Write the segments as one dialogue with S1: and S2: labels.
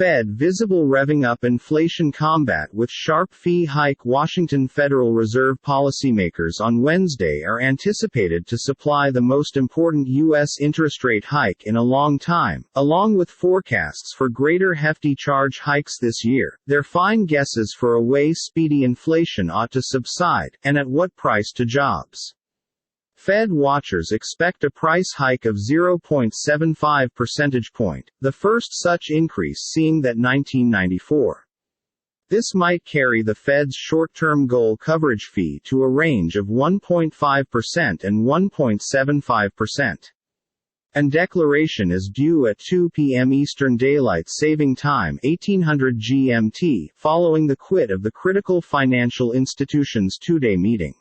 S1: Fed visible revving up inflation combat with sharp fee hike. Washington Federal Reserve policymakers on Wednesday are anticipated to supply the most important U.S. interest rate hike in a long time, along with forecasts for greater hefty charge hikes this year. Their fine guesses for a way speedy inflation ought to subside, and at what price to jobs. Fed watchers expect a price hike of 0.75 percentage point, the first such increase seeing that 1994. This might carry the Fed's short-term goal coverage fee to a range of 1.5% and 1.75%. And declaration is due at 2 p.m. Eastern Daylight Saving Time 1800 GMT, following the quit of the critical financial institution's two-day meeting.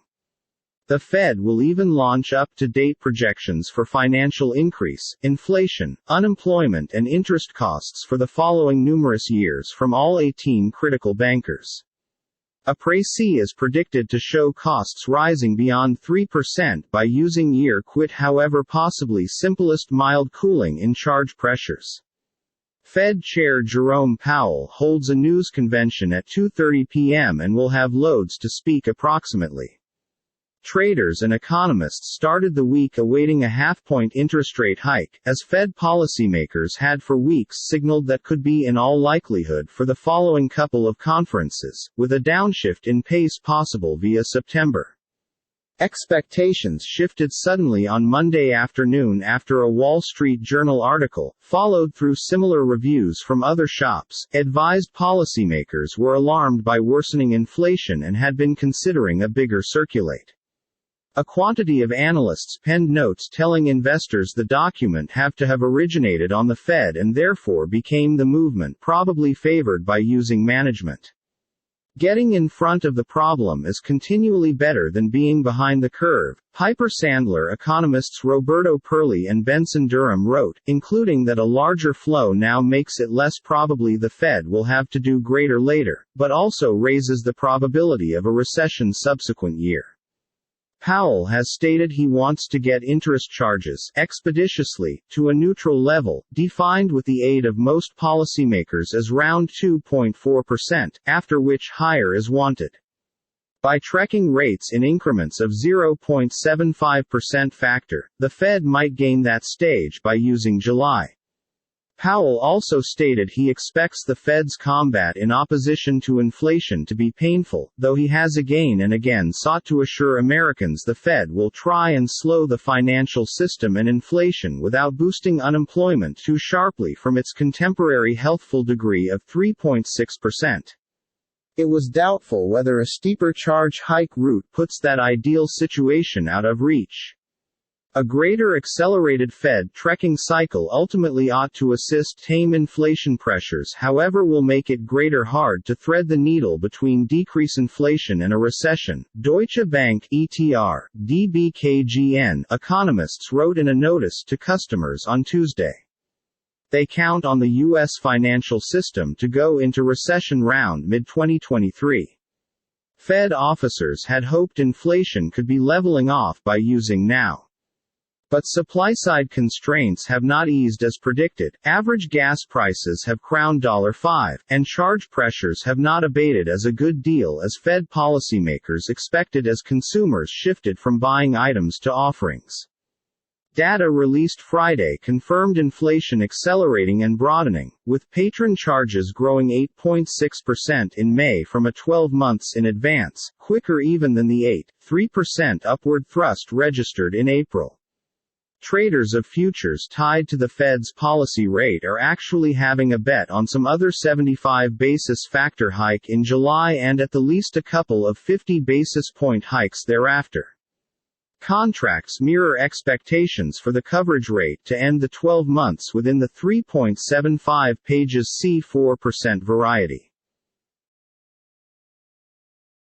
S1: The Fed will even launch up-to-date projections for financial increase, inflation, unemployment and interest costs for the following numerous years from all 18 critical bankers. A précis is predicted to show costs rising beyond 3% by using year-quit, however possibly simplest mild cooling in charge pressures. Fed Chair Jerome Powell holds a news convention at 2:30 p.m. and will have loads to speak approximately. Traders and economists started the week awaiting a half-point interest rate hike, as Fed policymakers had for weeks signaled that could be in all likelihood for the following couple of conferences, with a downshift in pace possible via September. Expectations shifted suddenly on Monday afternoon after a Wall Street Journal article, followed through similar reviews from other shops, advised policymakers were alarmed by worsening inflation and had been considering a bigger circulate. A quantity of analysts penned notes telling investors the document had to have originated on the Fed and therefore became the movement probably favored by using management. Getting in front of the problem is continually better than being behind the curve, Piper Sandler economists Roberto Perli and Benson Durham wrote, including that a larger flow now makes it less probably the Fed will have to do greater later, but also raises the probability of a recession subsequent year. Powell has stated he wants to get interest charges, expeditiously, to a neutral level, defined with the aid of most policymakers as round 2.4%, after which higher is wanted. By trekking rates in increments of 0.75% factor, the Fed might gain that stage by using July. Powell also stated he expects the Fed's combat in opposition to inflation to be painful, though he has again and again sought to assure Americans the Fed will try and slow the financial system and inflation without boosting unemployment too sharply from its contemporary healthful degree of 3.6%. It was doubtful whether a steeper charge hike route puts that ideal situation out of reach. A greater accelerated Fed trekking cycle ultimately ought to assist tame inflation pressures, however will make it greater hard to thread the needle between decrease inflation and a recession. Deutsche Bank (ETR, DBKGN) economists wrote in a notice to customers on Tuesday. They count on the U.S. financial system to go into recession round mid-2023. Fed officers had hoped inflation could be leveling off by using now. But supply-side constraints have not eased as predicted, average gas prices have crowned $5, and charge pressures have not abated as a good deal as Fed policymakers expected as consumers shifted from buying items to offerings. Data released Friday confirmed inflation accelerating and broadening, with patron charges growing 8.6% in May from a 12 months in advance, quicker even than the 8.3% upward thrust registered in April. Traders of futures tied to the Fed's policy rate are actually having a bet on some other 75 basis factor hike in July and at the least a couple of 50 basis point hikes thereafter. Contracts mirror expectations for the coverage rate to end the 12 months within the 3.75 pages C4% variety.